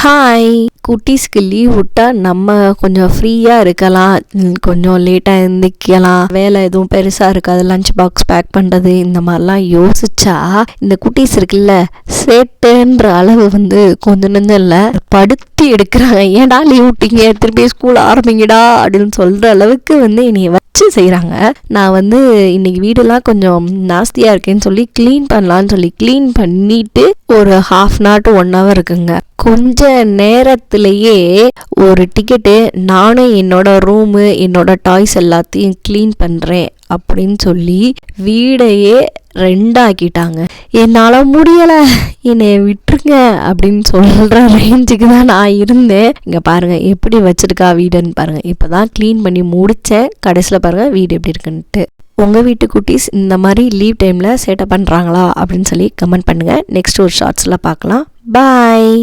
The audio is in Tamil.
ஹாய், குட்டீஸ்க்கு லீவ் விட்டா நம்ம கொஞ்சம் ஃப்ரீயாக இருக்கலாம், கொஞ்சம் லேட்டாக எழுந்திரிக்கலாம், வேலை எதுவும் பெருசாக இருக்காது, லஞ்ச் பாக்ஸ் பேக் பண்ணுறது இந்த மாதிரிலாம் யோசிச்சா இந்த குட்டீஸ் இருக்குல்ல சேட்டுன்ற அளவு கொஞ்சம் நெஞ்சம் இல்லை படுத்தி எடுக்கிறாங்க. ஏன்டா லீவ் விட்டீங்க, திருப்பி ஸ்கூல் ஆரம்பிங்கடா அப்படின்னு சொல்கிற அளவுக்கு என்னைய வச்சு செய்கிறாங்க. நான் இன்னைக்கு வீடெல்லாம் கொஞ்சம் நாஸ்தியாக இருக்கேன்னு சொல்லி க்ளீன் பண்ணலான்னு சொல்லி க்ளீன் பண்ணிட்டு ஒரு 1/2 hour to 1 hour இருக்குங்க. கொஞ்ச நேரத்திலேயே ஒரு டிக்கெட்டு நானும் என்னோட ரூமு என்னோட டாய்ஸ் எல்லாத்தையும் க்ளீன் பண்ணுறேன் அப்படின்னு சொல்லி வீடையே 2 ஆக்கிட்டாங்க. என்னால் முடியலை, என்னை விட்டுருங்க அப்படின்னு சொல்கிற ரேஞ்சுக்கு தான் நான் இருந்தேன். இங்கே பாருங்கள் எப்படி வச்சுருக்கா வீடுன்னு பாருங்கள். இப்போ தான் க்ளீன் பண்ணி முடித்தேன். கடைசியில் பாருங்கள் வீடு எப்படி இருக்குன்ட்டு. உங்கள் வீட்டு குட்டீஸ் இந்த மாதிரி லீவ் டைமில் சேட்டை பண்ணுறாங்களா அப்படின்னு சொல்லி கமெண்ட் பண்ணுங்கள். நெக்ஸ்ட் ஒரு ஷார்ட்ஸில் பார்க்கலாம். பாய்.